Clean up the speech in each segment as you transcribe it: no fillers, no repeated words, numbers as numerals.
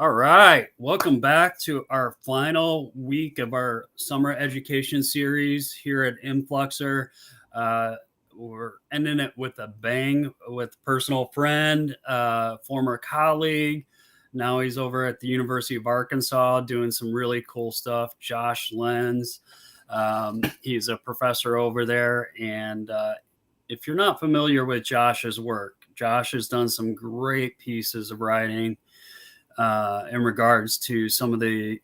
All right, welcome back to our final week of our summer education series here at Influxer. We're ending it with a bang with personal friend, former colleague. Now he's over at the University of Arkansas doing some really cool stuff. Josh Lenz. He's a professor over there. And if you're not familiar with Josh's work, Josh has done some great pieces of writing in regards to some of the,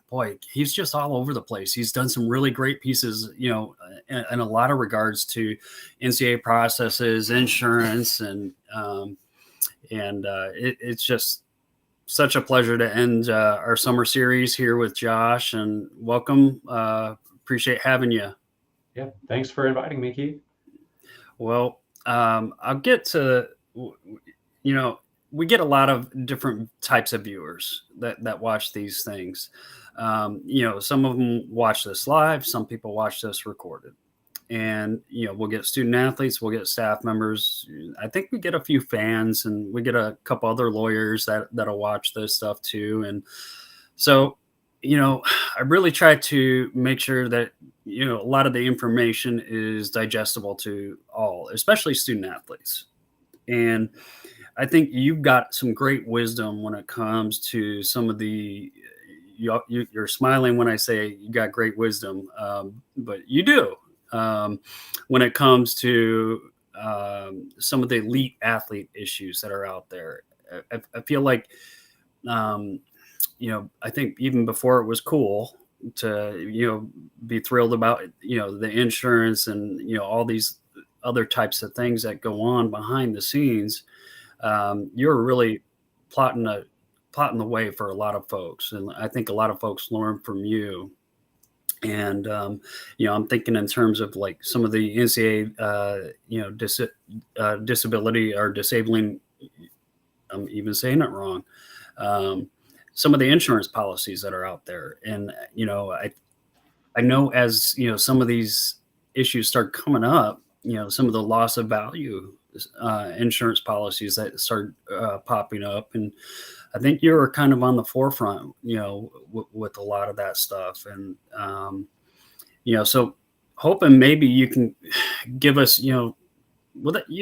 boy, he's just all over the place. He's done some really great pieces, in a lot of regards to NCAA processes, insurance, it's just such a pleasure to end our summer series here with Josh. And welcome. Appreciate having you. Yeah, thanks for inviting me, Keith. Well, I'll get to, we get a lot of different types of viewers that watch these things. Some of them watch this live, some people watch this recorded. And, we'll get student athletes, we'll get staff members. I think we get a few fans, and we get a couple other lawyers that'll watch this stuff too. And so, I really try to make sure that, a lot of the information is digestible to all, especially student athletes. And I think you've got some great wisdom when it comes to some of the. You're smiling when I say you got great wisdom, but you do when it comes to some of the elite athlete issues that are out there. I feel like, I think even before it was cool to be thrilled about the insurance and all these other types of things that go on behind the scenes. You're really plotting the way for a lot of folks, and I think a lot of folks learn from you. And I'm thinking in terms of like some of the NCAA, disability or disabling. I'm even saying it wrong. Some of the insurance policies that are out there, and I know as some of these issues start coming up, some of the loss of value insurance policies that start popping up, and I think you were kind of on the forefront, with a lot of that stuff, and so hoping maybe you can give us, you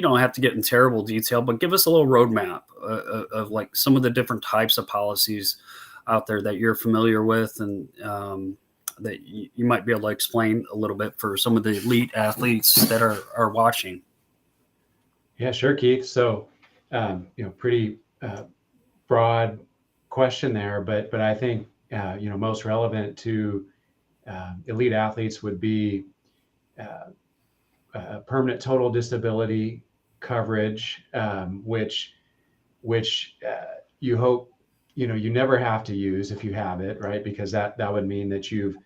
don't have to get in terrible detail, but give us a little roadmap of like some of the different types of policies out there that you're familiar with, and that you might be able to explain a little bit for some of the elite athletes that are watching. Yeah, sure, Keith. So, pretty broad question there, but I think most relevant to elite athletes would be permanent total disability coverage, which you hope you never have to use if you have it, right? Because that would mean that you've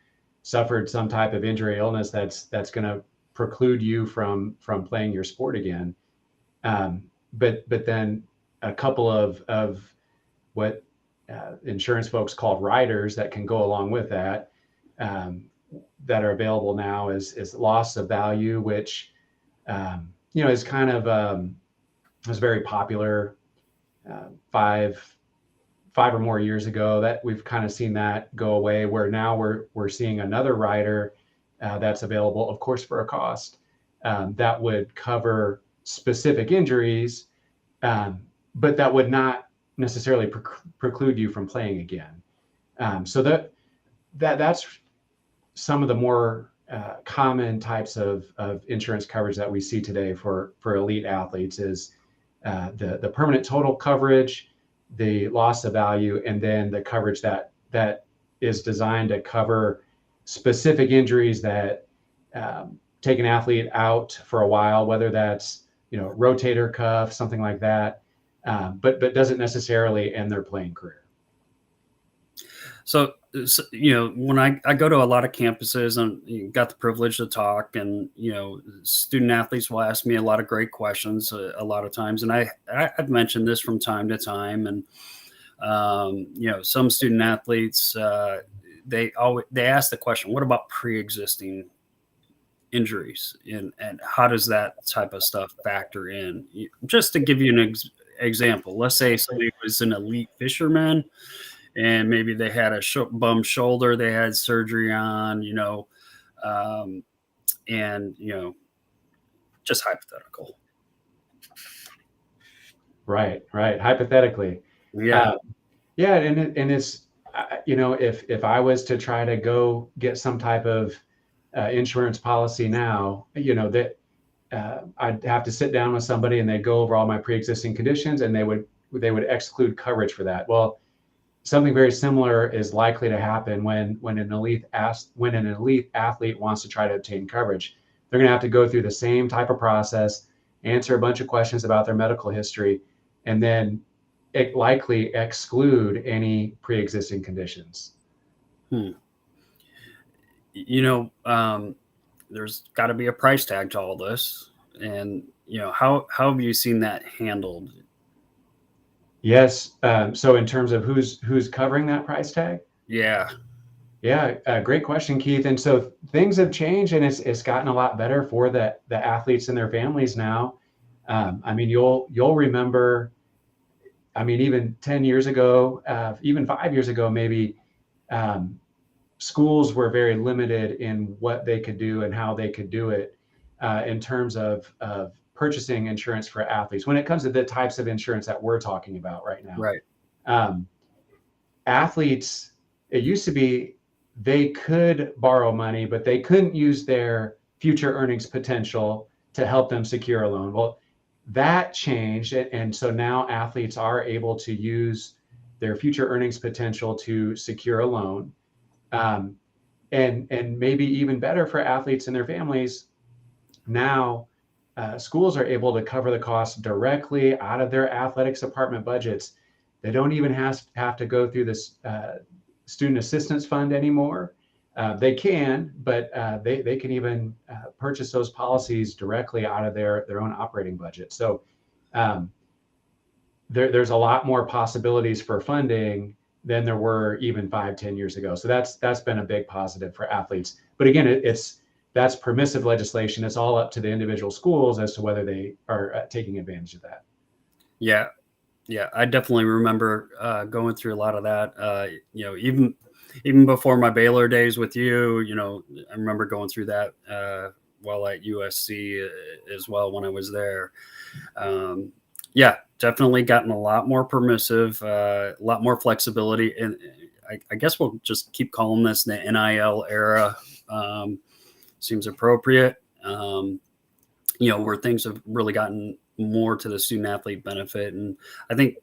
suffered some type of injury, illness that's going to preclude you from playing your sport again. But then a couple of what insurance folks call riders that can go along with that, that are available now is loss of value, which is kind of was very popular 5 or more years ago. That we've kind of seen that go away, where now we're seeing another rider that's available, of course, for a cost, that would cover specific injuries, but that would not necessarily preclude you from playing again. So that's some of the more common types of insurance coverage that we see today for elite athletes is the permanent total coverage, the loss of value, and then the coverage that is designed to cover specific injuries that take an athlete out for a while, whether that's rotator cuff, something like that, but doesn't necessarily end their playing career. So, when I go to a lot of campuses and got the privilege to talk, and student athletes will ask me a lot of great questions a lot of times, and I've mentioned this from time to time, and some student athletes they ask the question, "What about pre-existing injuries, and how does that type of stuff factor in?" Just to give you an example, let's say somebody was an elite fisherman and maybe they had a bum shoulder they had surgery on, um, and just hypothetical. Right, right. Hypothetically, Yeah, uh, yeah, and it's if I was to try to go get some type of insurance policy now, that I'd have to sit down with somebody and they'd go over all my pre-existing conditions and they would exclude coverage for that. Well, something very similar is likely to happen when an elite athlete wants to try to obtain coverage. They're going to have to go through the same type of process, answer a bunch of questions about their medical history, and then it likely exclude any pre-existing conditions. hmm. There's got to be a price tag to all this, and how have you seen that handled? Yes. So in terms of who's covering that price tag, Yeah, yeah, great question, Keith. And so things have changed, and it's gotten a lot better for the athletes and their families now. I mean, you'll remember. I mean, even 10 years ago, even 5 years ago, maybe um, schools were very limited in what they could do and how they could do it in terms of purchasing insurance for athletes. When it comes to the types of insurance that we're talking about right now, right. um, athletes, it used to be they could borrow money, but they couldn't use their future earnings potential to help them secure a loan. Well, that changed. And so now athletes are able to use their future earnings potential to secure a loan. Um, and maybe even better for athletes and their families, now schools are able to cover the costs directly out of their athletics department budgets. They don't even have to go through this student assistance fund anymore. They can, but they can even purchase those policies directly out of their own operating budget. So um, there's a lot more possibilities for funding than there were even 5, 10 years ago. So that's been a big positive for athletes. But again, that's permissive legislation. It's all up to the individual schools as to whether they are taking advantage of that. Yeah, yeah, I definitely remember going through a lot of that. Even before my Baylor days with you, I remember going through that while at USC as well when I was there. Um, yeah, definitely gotten a lot more permissive, a lot more flexibility, and I guess we'll just keep calling this the NIL era. Um, Seems appropriate. Where things have really gotten more to the student athlete benefit, and I think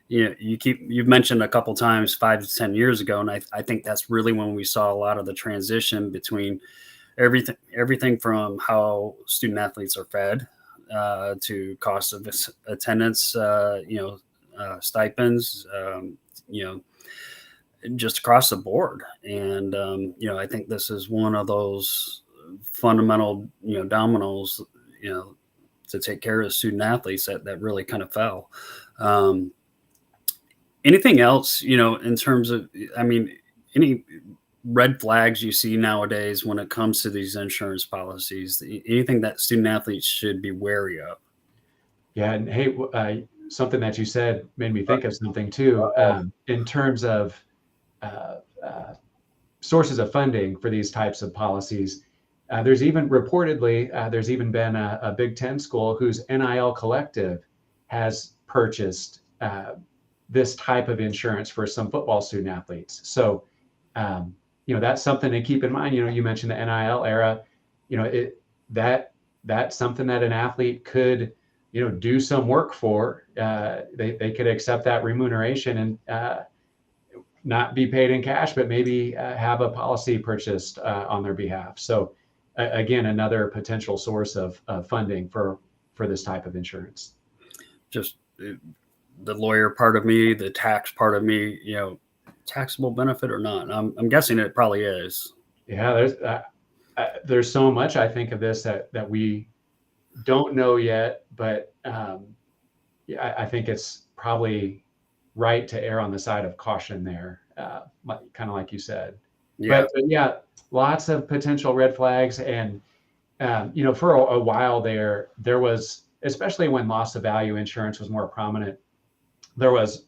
you've mentioned a couple times 5 to 10 years ago, and I think that's really when we saw a lot of the transition between everything from how student athletes are fed to cost of attendance, stipends, just across the board. And I think this is one of those fundamental dominoes to take care of the student athletes that really kind of fell. Um, Anything else, in terms of, I mean, any red flags you see nowadays when it comes to these insurance policies? Anything that student athletes should be wary of? Yeah, and hey, something that you said made me think of something too. Oh, In terms of uh, uh, sources of funding for these types of policies, there's even been a Big Ten school whose NIL collective has purchased this type of insurance for some football student athletes. So, that's something to keep in mind. You mentioned the NIL era. That that's something that an athlete could, do some work for. They could accept that remuneration and not be paid in cash, but maybe have a policy purchased on their behalf. So, again, another potential source of funding for this type of insurance. just the lawyer part of me, the tax part of me, taxable benefit or not? I'm guessing it probably is. Yeah, there's so much I think of this that we don't know yet, but yeah, I think it's probably right to err on the side of caution there, kind of like you said. Yeah. But yeah, lots of potential red flags, and for a while there was, especially when loss of value insurance was more prominent, there was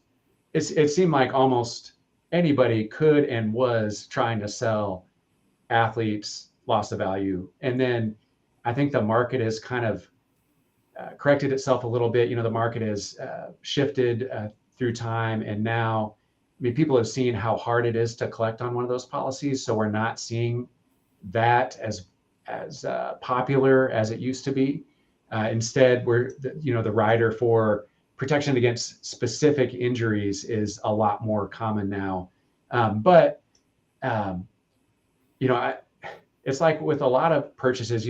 it seemed like almost anybody could and was trying to sell athletes loss of value, and then I think the market has kind of corrected itself a little bit. The market has shifted through time, and now, I mean, people have seen how hard it is to collect on one of those policies, so we're not seeing that as popular as it used to be. Instead, the rider for protection against specific injuries is a lot more common now. But um, it's like with a lot of purchases,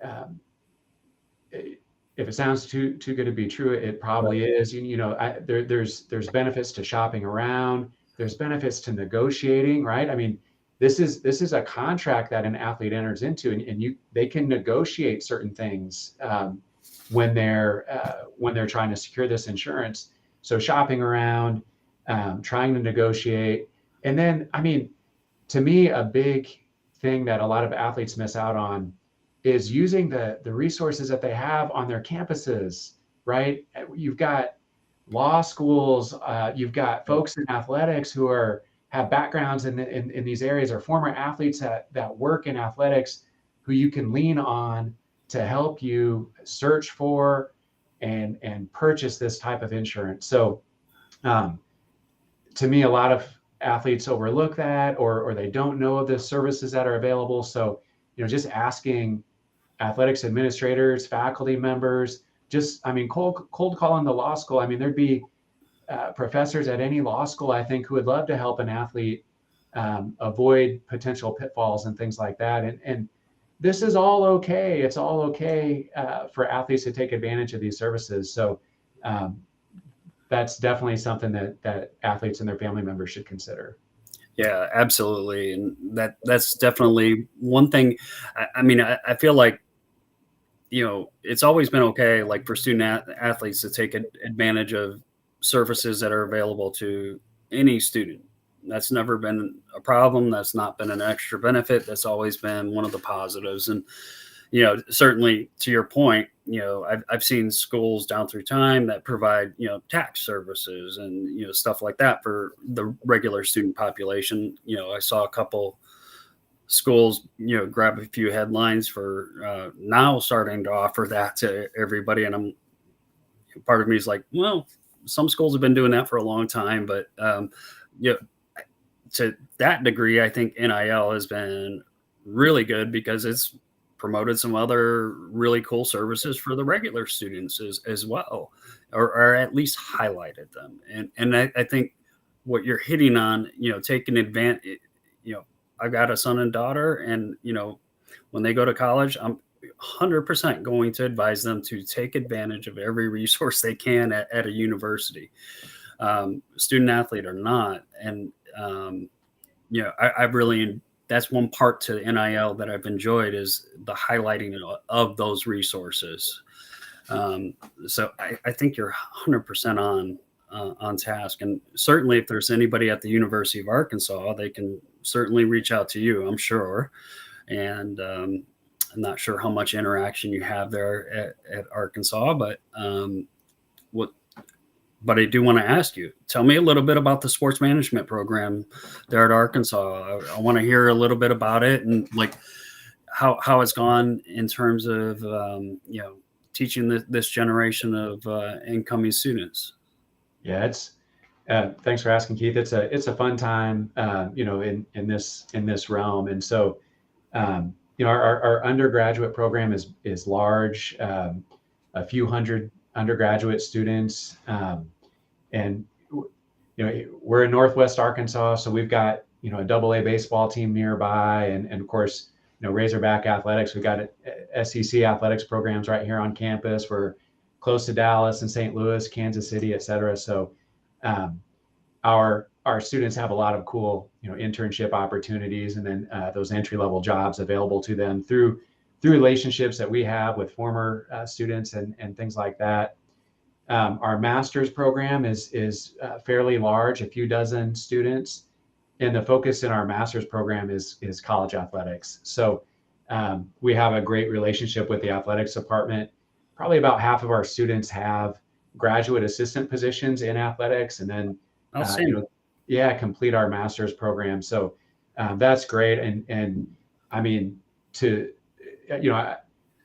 um, if it sounds too good to be true, it Right. probably is. There's benefits to shopping around. There's benefits to negotiating, right? I mean, this is a contract that an athlete enters into, and they can negotiate certain things when they're trying to secure this insurance. So shopping around, trying to negotiate, and then, I mean, to me, a big thing that a lot of athletes miss out on is using the resources that they have on their campuses, right? You've got law schools, you've got folks in athletics who have backgrounds in these areas, or former athletes that work in athletics who you can lean on to help you search for and purchase this type of insurance. So um, to me, a lot of athletes overlook that, or they don't know the services that are available. So, just asking athletics administrators, faculty members, I mean, cold calling the law school. I mean, there'd be professors at any law school, I think, who would love to help an athlete avoid potential pitfalls and things like that. And this is all okay. It's all okay for athletes to take advantage of these services. So um, that's definitely something that athletes and their family members should consider. Yeah, absolutely. And that's definitely one thing. I mean, I feel like, it's always been okay, like for student athletes to take advantage of services that are available to any student. That's never been a problem. That's not been an extra benefit. That's always been one of the positives. And, certainly to your point, I've seen schools down through time that provide, tax services and, stuff like that for the regular student population. I saw a couple schools, grab a few headlines for now starting to offer that to everybody. And part of me is like, well, some schools have been doing that for a long time, but you know, to that degree, I think NIL has been really good because it's promoted some other really cool services for the regular students as well, or at least highlighted them. And I think what you're hitting on, taking advantage, you know, I've got a son and daughter, and when they go to college, I'm 100% going to advise them to take advantage of every resource they can at a university, student athlete or not. And I really, that's one part to NIL that I've enjoyed, is the highlighting of those resources. So I think you're 100% on task. And certainly, if there's anybody at the University of Arkansas, they can certainly reach out to you, I'm sure. And I'm not sure how much interaction you have there at Arkansas, but what but I do want to ask you, tell me a little bit about the sports management program there at Arkansas. I want to hear a little bit about it, and like how it's gone in terms of teaching this generation of incoming students. Yeah, it's thanks for asking, Keith. It's a fun time, in this realm. And so, our undergraduate program is large, a few hundred undergraduate students, and we're in Northwest Arkansas, so we've got a double A baseball team nearby, and of course, Razorback athletics. We've got SEC athletics programs right here on campus. We're close to Dallas and St. Louis, Kansas City, et cetera. So um, our students have a lot of cool, internship opportunities, and then those entry level jobs available to them through relationships that we have with former students and things like that. Our master's program is fairly large, a few dozen students, and the focus in our master's program is college athletics. So we have a great relationship with the athletics department. Probably about half of our students have graduate assistant positions in athletics, and then Outstanding. yeah, complete our master's program. So that's great, and I mean, to you know,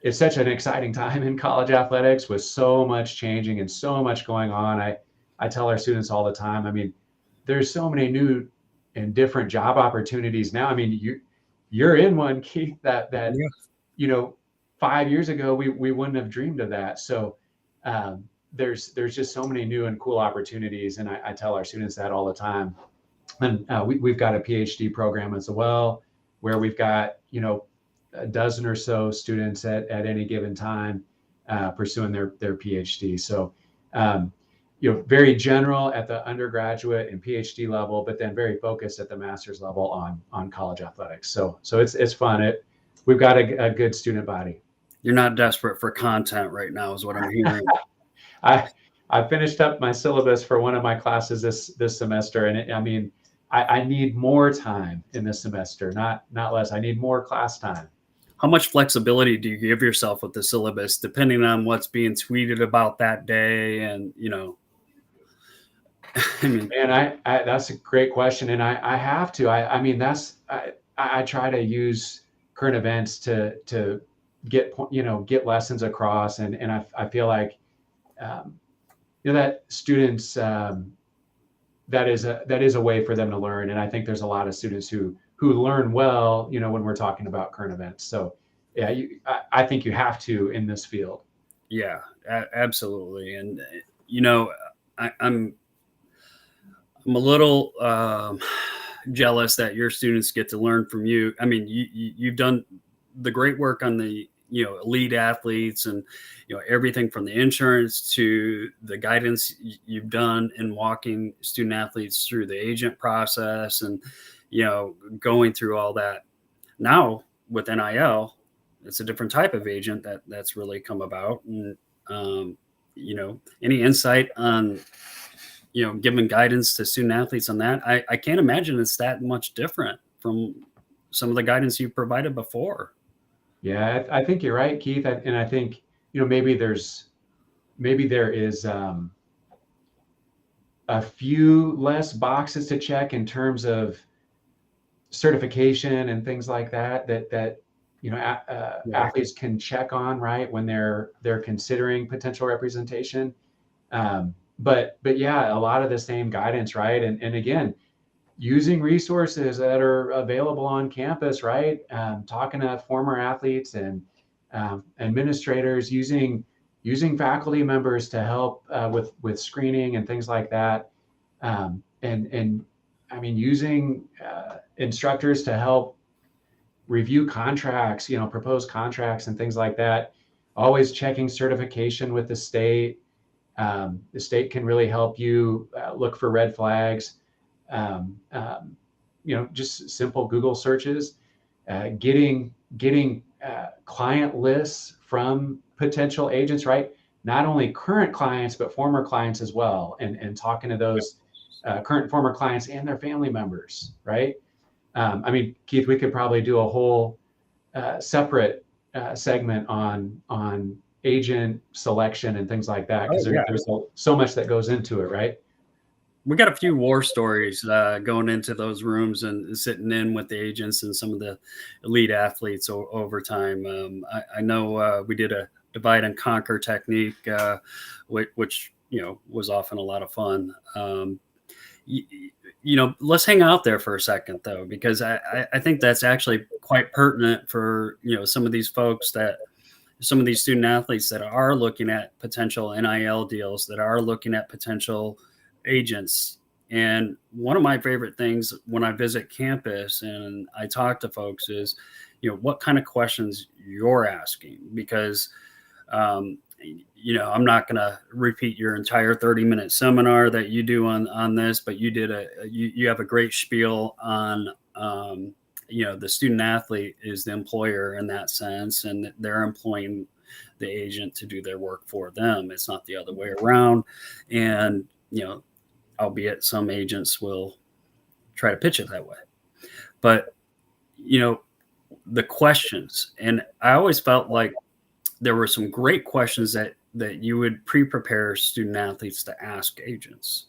it's such an exciting time in college athletics with so much changing and so much going on. I tell our students all the time. I mean, there's so many new and different job opportunities now. I mean, you're in one, Keith, that Yeah. you know 5 years ago we wouldn't have dreamed of that. So there's just so many new and cool opportunities, and I tell our students that all the time. And we've got a PhD program as well, where we've got a dozen or so students at any given time pursuing their PhD. So very general at the undergraduate and PhD level, but then very focused at the master's level on college athletics. So it's fun. We've got a good student body. You're not desperate for content right now, is what I'm hearing. I I finished up my syllabus for one of my classes this semester, and I mean, I need more time in this semester, not less. I need more class time. How much flexibility do you give yourself with the syllabus, depending on what's being tweeted about that day? And I mean, And that's a great question, and I have to. I mean, I try to use current events to get lessons across, and I feel like um, that students that is a way for them to learn, and I think there's a lot of students who learn well, when we're talking about current events. So yeah, I think you have to in this field. yeah, absolutely. And you know, I'm a little jealous that your students get to learn from you. I mean, you've done the great work on the elite athletes, and everything from the insurance to the guidance you've done in walking student athletes through the agent process, and going through all that. Now with NIL, it's a different type of agent that's really come about. And any insight on giving guidance to student athletes on that? I can't imagine it's that much different from some of the guidance you provided before. Yeah, I think you're right, Keith. And I think maybe there is a few less boxes to check in terms of certification and things like that Right. athletes can check on, right, when they're considering potential representation. But yeah, a lot of the same guidance, right? And again, using resources that are available on campus, right? Talking to former athletes and administrators, using faculty members to help with screening and things like that. And I mean, using instructors to help review contracts, propose contracts and things like that. Always checking certification with the state. The state can really help you look for red flags. Um, um, just simple Google searches, getting client lists from potential agents, right? Not only current clients, but former clients as well, and talking to those current and former clients and their family members, right? I mean, Keith, we could probably do a whole separate segment on agent selection and things like that, because Oh yeah, there's so much that goes into it, right? we got a few war stories going into those rooms and sitting in with the agents and some of the elite athletes over time. I know we did a divide and conquer technique, which was often a lot of fun. Let's hang out there for a second though, because I think that's actually quite pertinent for some of these folks, that some of these student athletes that are looking at potential NIL deals, that are looking at potential agents. And one of my favorite things when I visit campus and I talk to folks is, what kind of questions you're asking, because I'm not going to repeat your entire 30-minute seminar that you do on this, but you have a great spiel on, the student athlete is the employer in that sense, and they're employing the agent to do their work for them. It's not the other way around. And, albeit some agents will try to pitch it that way. But, the questions, and I always felt like there were some great questions that you would pre-prepare student athletes to ask agents.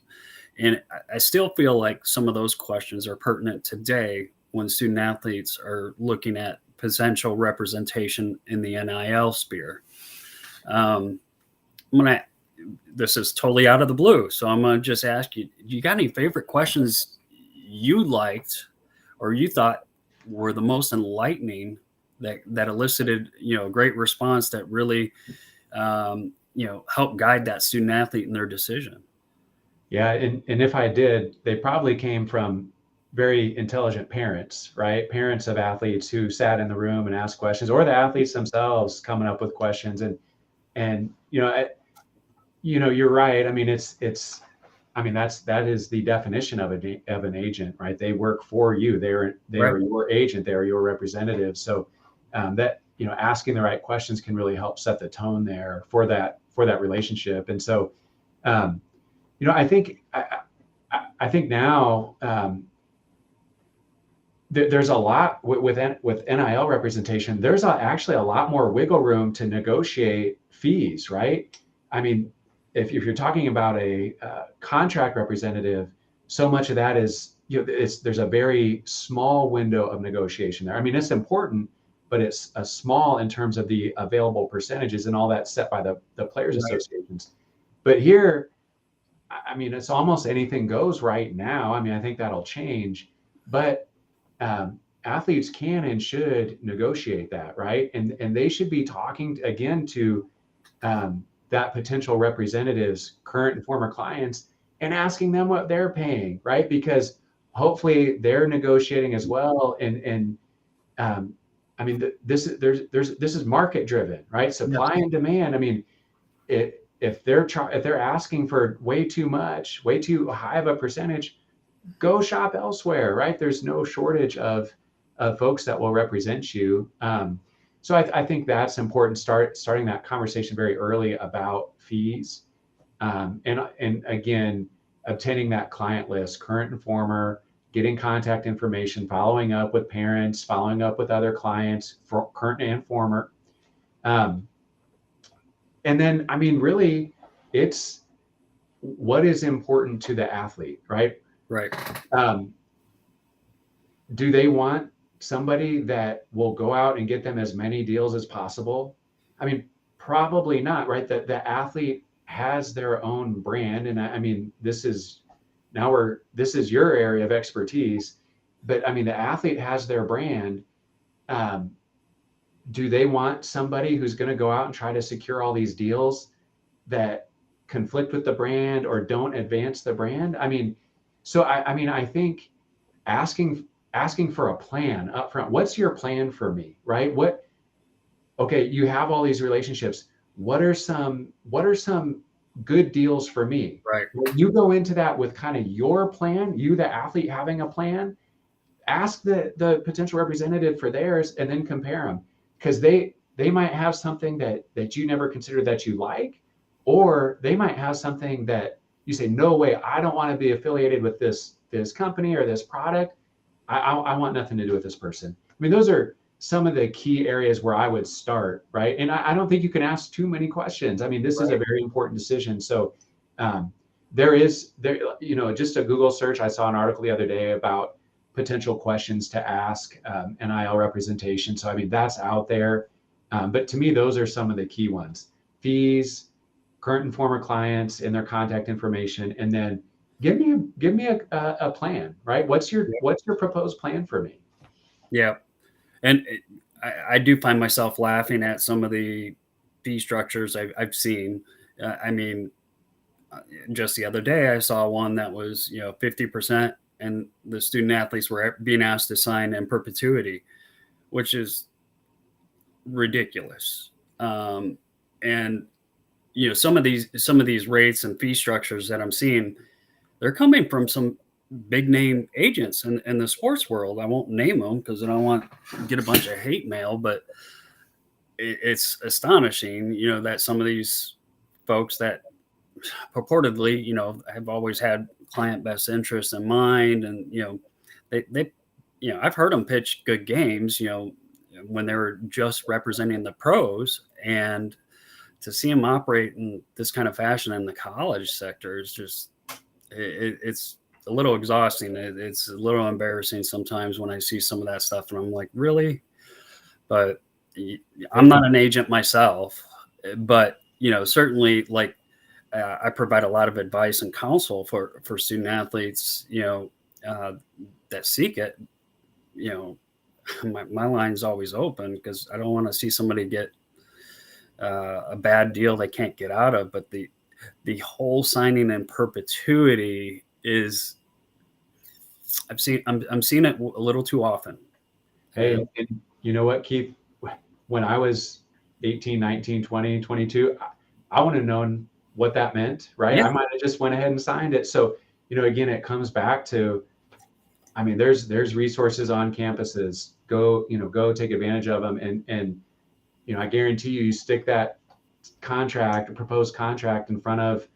And I still feel like some of those questions are pertinent today when student athletes are looking at potential representation in the NIL sphere. This is totally out of the blue, so I'm going to just ask you, do you got any favorite questions you liked or you thought were the most enlightening that elicited, a great response that really, helped guide that student athlete in their decision? Yeah, and if I did, they probably came from very intelligent parents, right? Parents of athletes who sat in the room and asked questions, or the athletes themselves coming up with questions. And you're right. I mean, that is the definition of an agent, right? They work for you. They are Right. your agent. They are your representative. So that asking the right questions can really help set the tone there for that relationship. And so I think now there's a lot with NIL representation. There's actually a lot more wiggle room to negotiate fees, right? I mean, if you're talking about a contract representative, so much of that is there's a very small window of negotiation there. I mean, it's important, but it's a small in terms of the available percentages, and all that's set by the players' associations. But here, I mean, it's almost anything goes right now. I mean, I think that'll change, but athletes can and should negotiate that, right? And they should be talking again to that potential representative's current and former clients and asking them what they're paying, right? Because hopefully they're negotiating as well. And I mean, this is market driven, right? Supply and demand. I mean, if they're asking for way too much, way too high of a percentage, go shop elsewhere, right? There's no shortage of folks that will represent you. So I think that's important. Starting that conversation very early about fees, and again, obtaining that client list, current and former, getting contact information, following up with parents, following up with other clients, for current and former. And then, I mean, really, it's what is important to the athlete, right? Right. Do they want somebody that will go out and get them as many deals as possible? I mean, probably not, right? The athlete has their own brand. And I mean, this is your area of expertise, but I mean, the athlete has their brand. Do they want somebody who's going to go out and try to secure all these deals that conflict with the brand or don't advance the brand? I mean, so I think asking for a plan up front. What's your plan for me, right? Okay, you have all these relationships. What are some good deals for me? Right. When you go into that with kind of your plan, you, the athlete, having a plan, ask the potential representative for theirs and then compare them, because they might have something that you never considered that you like, or they might have something that you say, no way, I don't want to be affiliated with this company or this product. I want nothing to do with this person. I mean, those are some of the key areas where I would start, right? And I don't think you can ask too many questions. I mean, this is a very important decision. So there, just a Google search. I saw an article the other day about potential questions to ask NIL representation. So, I mean, that's out there. But to me, those are some of the key ones: fees, current and former clients, and their contact information, and then give me a plan, right? What's your proposed plan for me? Yeah. And I do find myself laughing at some of the fee structures I've seen. I mean, just the other day, I saw one that was, 50%, and the student athletes were being asked to sign in perpetuity, which is ridiculous. And some of these rates and fee structures that I'm seeing, they're coming from some big name agents in the sports world. I won't name them because I don't want to get a bunch of hate mail, but it's astonishing, that some of these folks that purportedly, have always had client best interest in mind, and they I've heard them pitch good games, when they were just representing the pros, and to see them operate in this kind of fashion in the college sector is just it's a little exhausting. It's a little embarrassing sometimes when I see some of that stuff, and I'm like, really? But I'm not an agent myself, but certainly, like, I provide a lot of advice and counsel for student athletes, that seek it. You know, my line's always open because I don't want to see somebody get a bad deal they can't get out of. But the whole signing in perpetuity is, I'm seeing it a little too often. Hey, and you know what, Keith? When I was 18, 19, 20, 22, I wouldn't have known what that meant, right? Yeah. I might have just went ahead and signed it. So, again, it comes back to, I mean, there's resources on campuses. Go take advantage of them. And I guarantee you stick that proposed contract in front of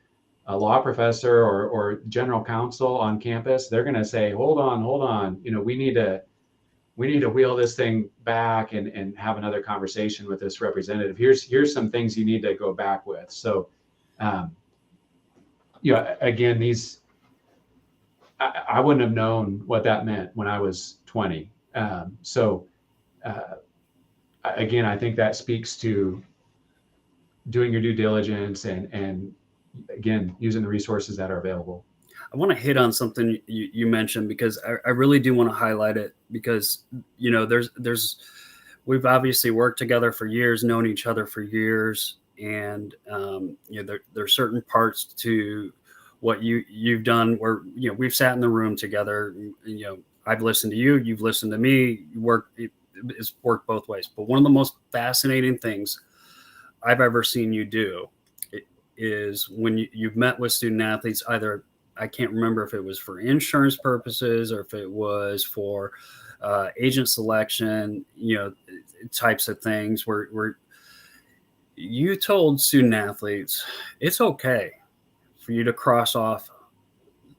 a law professor or general counsel on campus, they're going to say, hold on, we need to wheel this thing back and have another conversation with this representative. Here's some things you need to go back with. So, again, I wouldn't have known what that meant when I was 20. Again, I think that speaks to doing your due diligence and again, using the resources that are available. I want to hit on something you mentioned, because I really do want to highlight it, because we've obviously worked together for years, known each other for years, and there's certain parts to what you've done where we've sat in the room together. I've listened to you, you've listened to me. It's worked both ways. But one of the most fascinating things I've ever seen you do is when you've met with student athletes, either, I can't remember if it was for insurance purposes or if it was for agent selection, types of things where you told student athletes, it's okay for you to cross off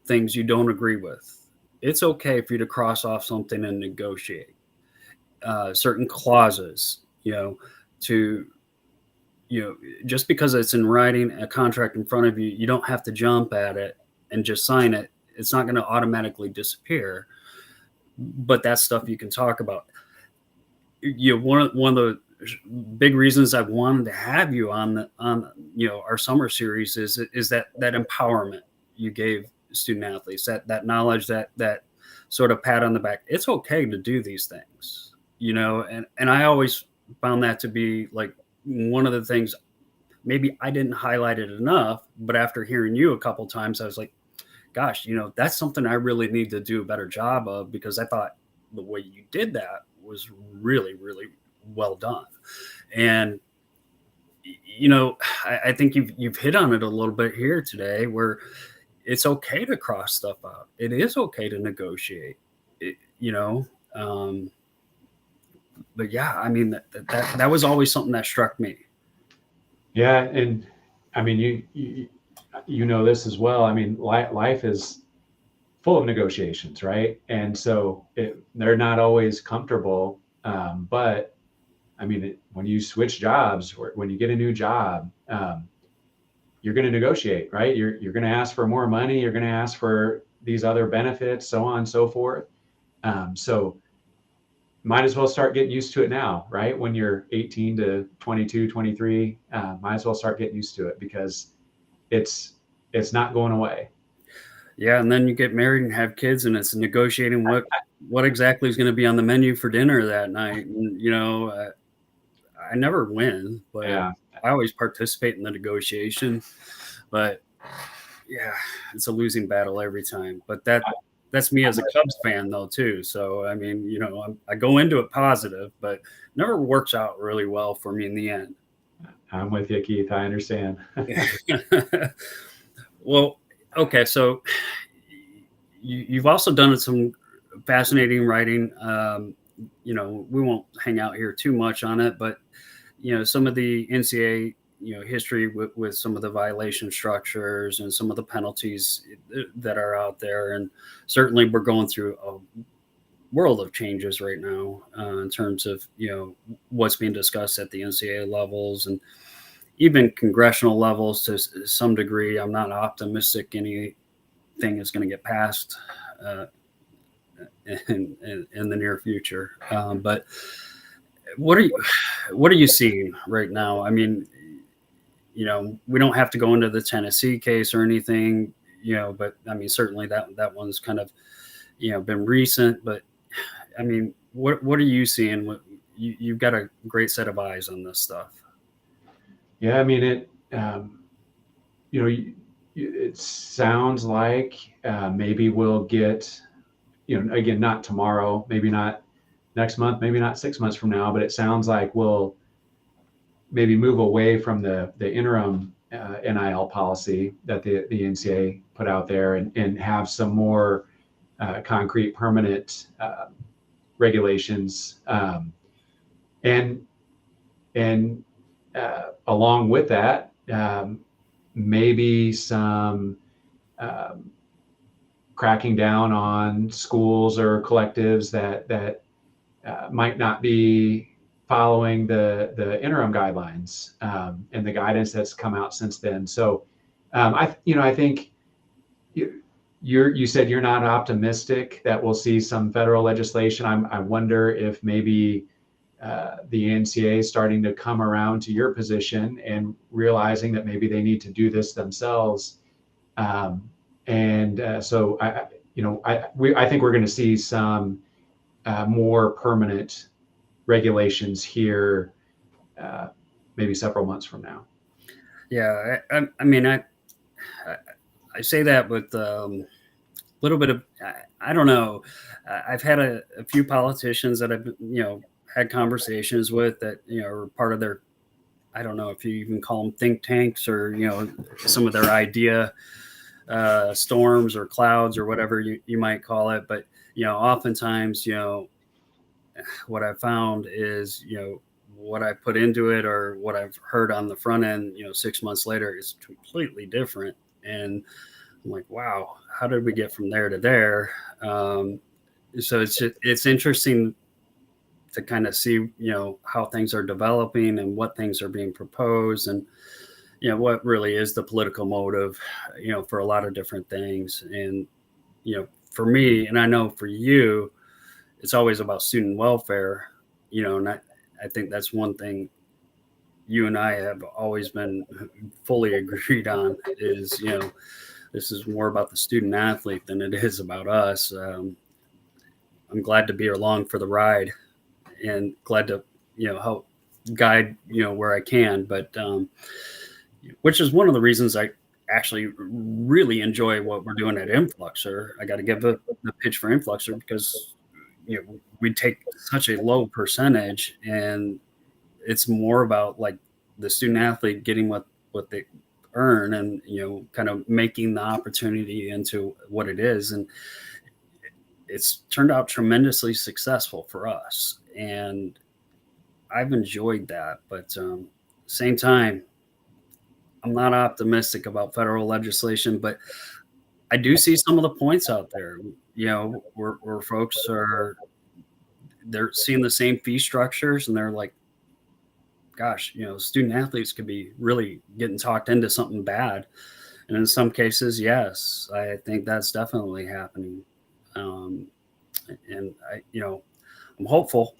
things you don't agree with. It's okay for you to cross off something and negotiate certain clauses, to, just because it's in writing, a contract in front of you, you don't have to jump at it and just sign it. It's not going to automatically disappear, but that's stuff you can talk about. One of the big reasons I've wanted to have you on our summer series is that empowerment you gave student athletes, that knowledge, that sort of pat on the back. It's okay to do these things, and I always found that to be like one of the things. Maybe I didn't highlight it enough, but after hearing you a couple of times, I was like, gosh, that's something I really need to do a better job of, because I thought the way you did that was really, really well done. And, I think you've hit on it a little bit here today, where it's okay to cross stuff out. It is okay to negotiate, but yeah, I mean, that was always something that struck me. Yeah. And I mean, you know this as well. I mean, life is full of negotiations, right? And so they're not always comfortable. But I mean, when you switch jobs or when you get a new job, you're going to negotiate, right? You're going to ask for more money. You're going to ask for these other benefits, so on and so forth. So might as well start getting used to it now, right? When you're 18 to 22, 23, might as well start getting used to it, because it's not going away. Yeah, and then you get married and have kids, and it's negotiating what exactly is going to be on the menu for dinner that night. And, I never win, but Yeah. I always participate in the negotiation. But yeah, it's a losing battle every time. But that's me as a Cubs fan, though, too. So I mean, I go into it positive, but it never works out really well for me in the end. I'm with you, Keith. I understand. Well, okay, so you've also done some fascinating writing. We won't hang out here too much on it, but some of the NCAA history with some of the violation structures and some of the penalties that are out there, and certainly we're going through a world of changes right now in terms of what's being discussed at the NCAA levels and even congressional levels to some degree. I'm not optimistic anything is going to get passed uh, in the near future. But what are you what are you seeing right now? I mean, we don't have to go into the Tennessee case or anything, but I mean, certainly that one's kind of been recent. But I mean, what are you seeing? You've got a great set of eyes on this stuff. Yeah, I mean you know, it sounds like maybe we'll get, again, not tomorrow, maybe not next month, maybe not 6 months from now, but it sounds like we'll maybe move away from the interim NIL policy that the NCAA put out there, and have some more concrete, permanent regulations, and and along with that, maybe some um, cracking down on schools or collectives that might not be following the interim guidelines, and the guidance that's come out since then. So I think you said you're not optimistic that we'll see some federal legislation. I wonder if maybe the NCAA is starting to come around to your position and realizing that maybe they need to do this themselves. And so I think we're going to see some more permanent regulations here, uh, maybe several months from now. Yeah, I mean, I say that with little bit of I don't know. I've had a few politicians that I've had conversations with that are part of their, I don't know if you even call them think tanks, or some of their idea storms or clouds or whatever you might call it. But oftentimes what I found is what I put into it or what I've heard on the front end 6 months later is completely different. And I'm like, wow, how did we get from there to there? So it's interesting to kind of see how things are developing and what things are being proposed, and what really is the political motive for a lot of different things. And for me, and I know for you, it's always about student welfare. And I think that's one thing you and I have always been fully agreed on is this is more about the student athlete than it is about us. I'm glad to be along for the ride and glad to help guide where I can. But which is one of the reasons I actually really enjoy what we're doing at Influxer. I got to give the pitch for Influxer because we take such a low percentage, and it's more about like the student athlete getting what they earn, and kind of making the opportunity into what it is. And it's turned out tremendously successful for us, and I've enjoyed that. But same time, I'm not optimistic about federal legislation, but I do see some of the points out there, where folks they're seeing the same fee structures, and they're like, gosh, student athletes could be really getting talked into something bad. And in some cases, yes, I think that's definitely happening. Um, and I'm hopeful,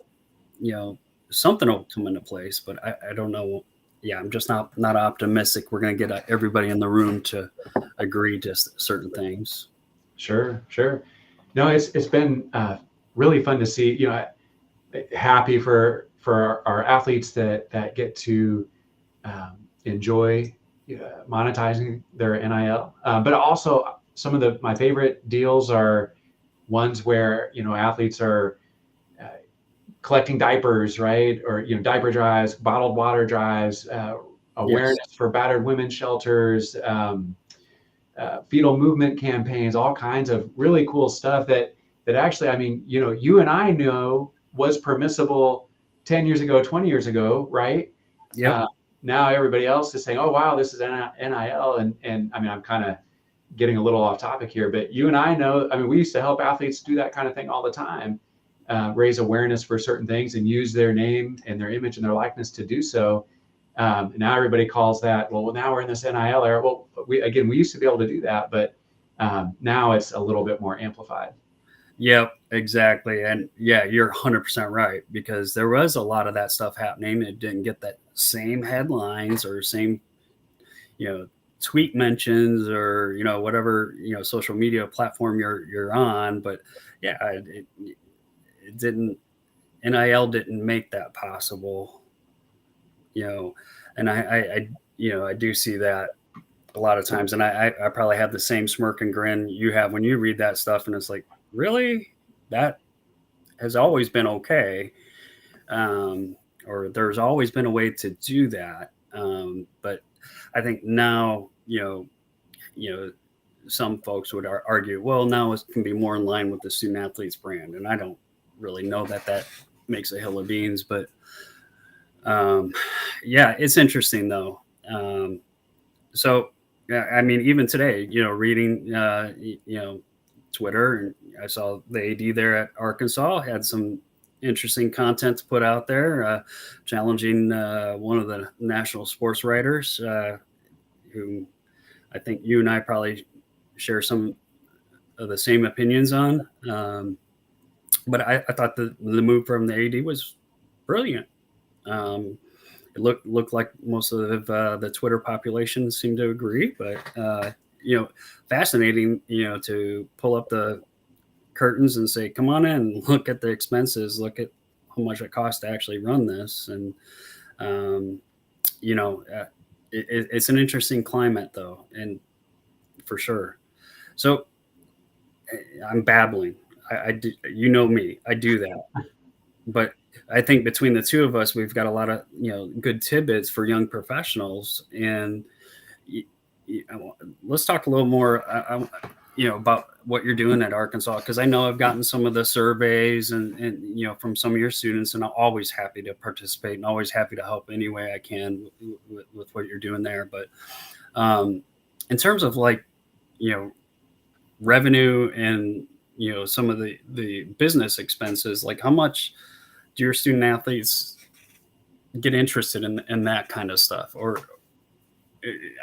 something will come into place, but I don't know. Yeah, I'm just not optimistic we're going to get everybody in the room to agree to certain things. Sure, sure. No, it's been really fun to see. Happy for our athletes that get to enjoy monetizing their NIL. But also, some of my favorite deals are ones where athletes are collecting diapers, right? Or, diaper drives, bottled water drives, Yes. awareness for battered women's shelters, fetal movement campaigns, all kinds of really cool stuff that actually, I mean, you and I know was permissible 10 years ago, 20 years ago, right? Yep. Uh, Now everybody else is saying, "Oh wow, this is NIL," and I mean, I'm kind of getting a little off topic here, but you and I know, I mean, we used to help athletes do that kind of thing all the time, raise awareness for certain things and use their name and their image and their likeness to do so. Now everybody calls that, well, now we're in this NIL era. Well, we used to be able to do that, but now it's a little bit more amplified. Yep, exactly. And yeah, you're 100% right, because there was a lot of that stuff happening. It didn't get that same headlines or same, you know, tweet mentions or, whatever, social media platform you're on. But yeah, it didn't, NIL didn't make that possible, you know, and I do see that a lot of times. And I probably have the same smirk and grin you have when you read that stuff. And it's like, really? That has always been okay, or there's always been a way to do that. But I think now, some folks would argue, well, now it can be more in line with the student athletes brand, and I don't really know that makes a hill of beans. But um, yeah, it's interesting though. So yeah, I mean, even today, reading, Twitter, and I saw the AD there at Arkansas had some interesting content to put out there, challenging one of the national sports writers, who I think you and I probably share some of the same opinions on. But I thought the move from the AD was brilliant. Um, it looked like most of the Twitter population seemed to agree, but you know, fascinating, to pull up the curtains and say, "Come on in, look at the expenses, look at how much it costs to actually run this," and um, you know, uh, it's an interesting climate though, and for sure. So I'm babbling. I do, me, I do that, but I think between the two of us, we've got a lot of good tidbits for young professionals. And y- let's talk a little more, about what you're doing at Arkansas, because I know I've gotten some of the surveys and from some of your students, and I'm always happy to participate and always happy to help any way I can with what you're doing there. But in terms of like you know revenue and some of the business expenses, like how much do your student athletes get interested in that kind of stuff? Or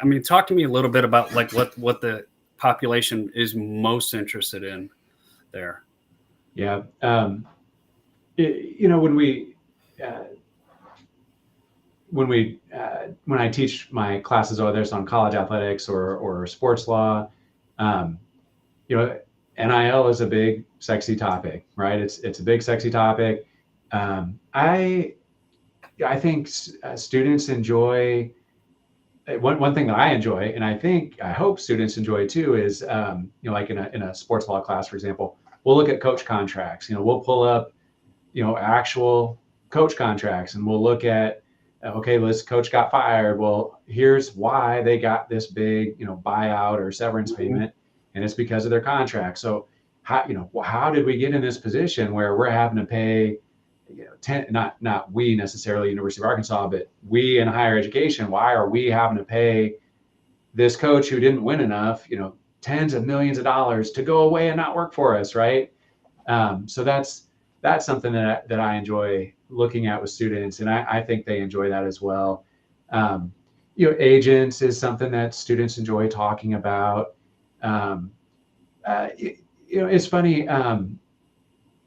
I mean, talk to me a little bit about like what the population is most interested in there. Yeah. You know, uh, when I teach my classes, whether it's on college athletics or sports law, um, you know, NIL is a big, sexy topic, right? It's a big, sexy topic. I think students enjoy one thing that I enjoy, and I hope students enjoy too, is like in a sports law class, for example, we'll look at coach contracts. We'll pull up actual coach contracts, and we'll look at okay, this coach got fired. Well, here's why they got this big buyout or severance Mhm. payment, and it's because of their contract. So how did we get in this position where we're having to pay 10, not we necessarily University of Arkansas, but we in higher education, why are we having to pay this coach who didn't win enough, tens of millions of dollars to go away and not work for us, right? So that's something that I enjoy looking at with students, and I think they enjoy that as well. Um, Agents is something that students enjoy talking about. Um, it's funny.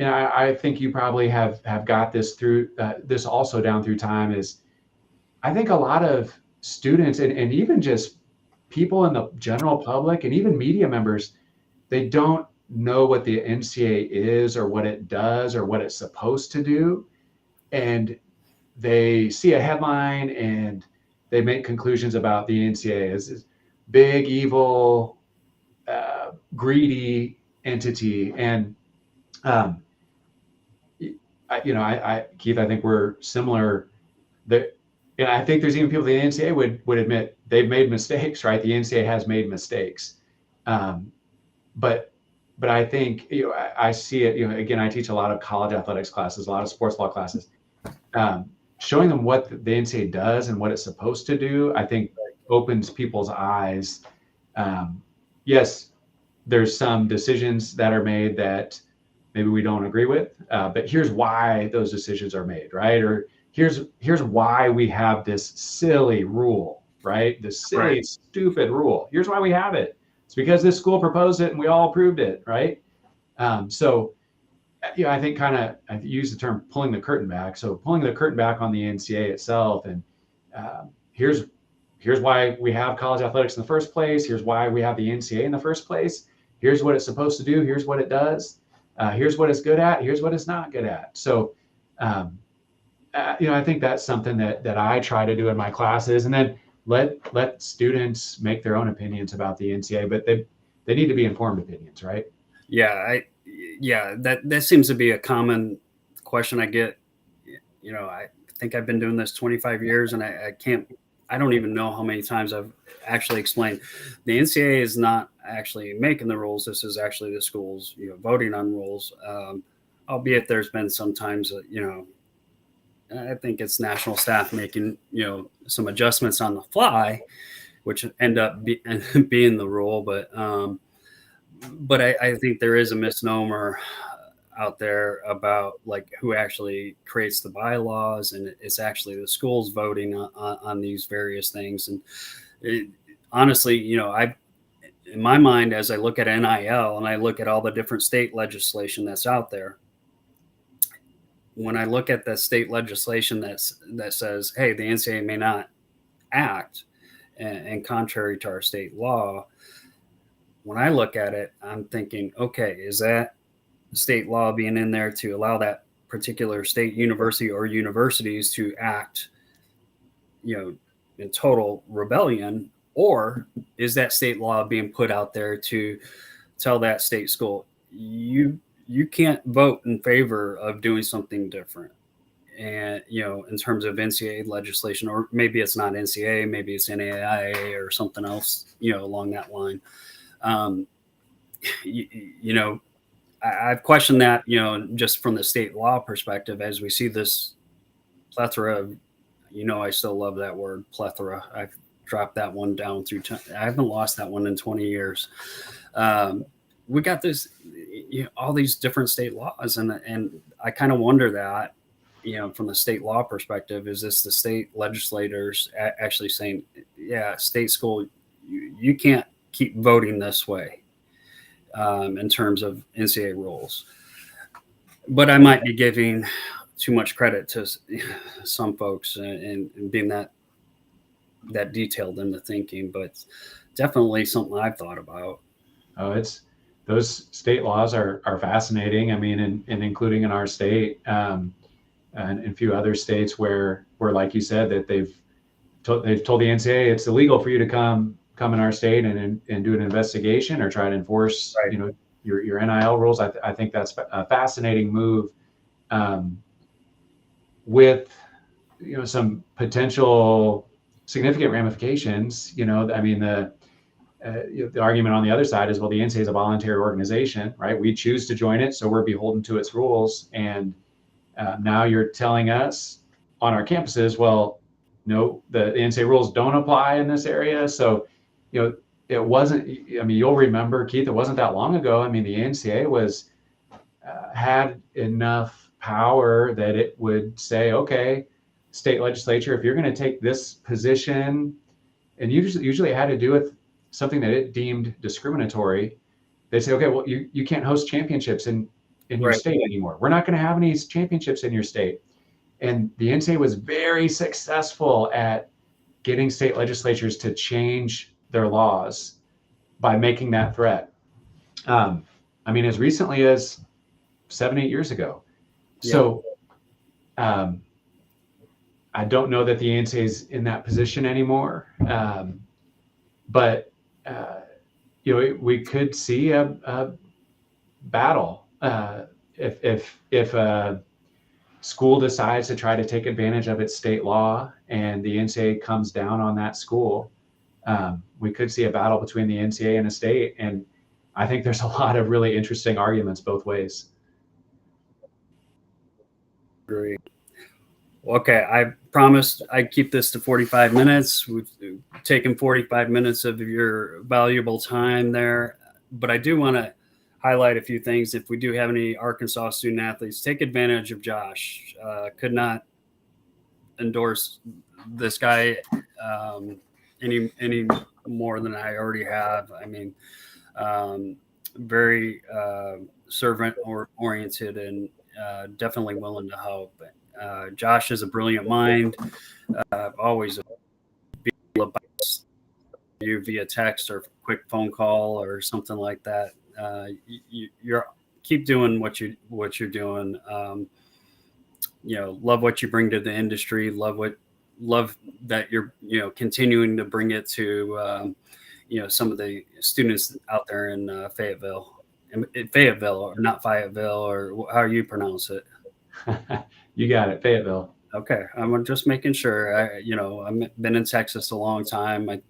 I think you probably have got this through this also down through time. Is I think a lot of students and even just people in the general public and even media members, they don't know what the NCAA is or what it does or what it's supposed to do. And they see a headline and they make conclusions about the NCAA as this big, evil, greedy entity. And um, Keith, I think we're similar. That, and I think there's even people the NCAA would admit they've made mistakes, right? The NCAA has made mistakes, um, but I think I see it. Again, I teach a lot of college athletics classes, a lot of sports law classes. Showing them what the NCAA does and what it's supposed to do, I think opens people's eyes. Yes, there's some decisions that are made that maybe we don't agree with, but here's why those decisions are made, right? Or here's why we have this silly rule, right? This silly, Right. stupid rule. Here's why we have it. It's because this school proposed it and we all approved it, right? So, I think I've used the term pulling the curtain back. So pulling the curtain back on the NCAA itself, and here's why we have college athletics in the first place. Here's why we have the NCAA in the first place. Here's what it's supposed to do. Here's what it does. Here's what it's good at. Here's what it's not good at. So, I think that's something that I try to do in my classes, and then let students make their own opinions about the NCAA, but they need to be informed opinions, right? Yeah, that seems to be a common question I get. I think I've been doing this 25 years, and I don't even know how many times I've actually explained the NCAA is not actually making the rules. This is actually the schools, voting on rules. Albeit there's been sometimes, I think it's national staff making, some adjustments on the fly, which end up being the rule. But I think there is a misnomer out there about like who actually creates the bylaws, and it's actually the schools voting on these various things. And honestly, I in my mind, as I look at NIL and I look at all the different state legislation that's out there, when I look at the state legislation that says, hey, the NCAA may not act and contrary to our state law, when I look at it, I'm thinking, okay, is that state law being in there to allow that particular state university or universities to act, in total rebellion, or is that state law being put out there to tell that state school, you can't vote in favor of doing something different? And in terms of NCAA legislation, or maybe it's not NCAA, maybe it's NAIA or something else, along that line. um, I've questioned that, just from the state law perspective, as we see this plethora of, I still love that word, plethora. I've dropped that one down through I haven't lost that one in 20 years. We got this, all these different state laws, and I kind of wonder that, from the state law perspective, is this the state legislators actually saying, yeah, state school, you can't keep voting this way, in terms of NCAA rules? But I might be giving too much credit to some folks and being that detailed in the thinking, but definitely something I've thought about. Oh, those state laws are fascinating. I mean, and including in our state, and a few other states where like you said, that they've told the NCAA it's illegal for you to come in our state and do an investigation or try to enforce, Right. your NIL rules. I think that's a fascinating move, with some potential significant ramifications. I mean, the argument on the other side is, well, the NCAA is a voluntary organization, right? We choose to join it, so we're beholden to its rules. And now you're telling us on our campuses, well, no, the NCAA rules don't apply in this area. So, it wasn't. I mean, you'll remember, Keith, it wasn't that long ago. I mean, the NCAA had enough power that it would say, okay, state legislature, if you're going to take this position, and usually it had to do with something that it deemed discriminatory, they say, okay, well, you can't host championships in your Right. state anymore. We're not going to have any championships in your state. And the NCAA was very successful at getting state legislatures to change their laws by making that threat. I mean, as recently as 7-8 years ago. Yep. So I don't know that the NCAA is in that position anymore. But we could see a battle, if school decides to try to take advantage of its state law and the NCAA comes down on that school, we could see a battle between the NCAA and a state. And I think there's a lot of really interesting arguments both ways. Great. Okay, I promised I'd keep this to 45 minutes. We've taken 45 minutes of your valuable time there, but I do want to highlight a few things. If we do have any Arkansas student athletes, take advantage of Josh. Could not endorse this guy any more than I already have. I mean, very servant oriented and definitely willing to help. Josh is a brilliant mind. Always be able to bounce you via text or quick phone call or something like that. You're keep doing what you're doing. Love what you bring to the industry. Love that you're continuing to bring it to some of the students out there in Fayetteville, or not Fayetteville, or how you pronounce it. You got it, Fayetteville. Okay, I'm just making sure. I've been in Texas a long time. I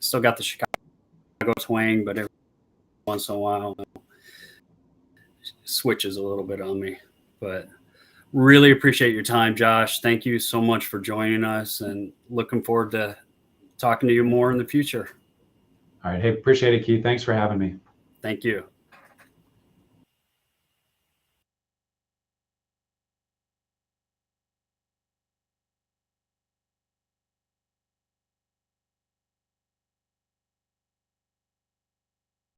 still got the Chicago twang, but every once in a while, switches a little bit on me. But really appreciate your time, Josh. Thank you so much for joining us, and looking forward to talking to you more in the future. All right. Hey, appreciate it, Keith. Thanks for having me. Thank you.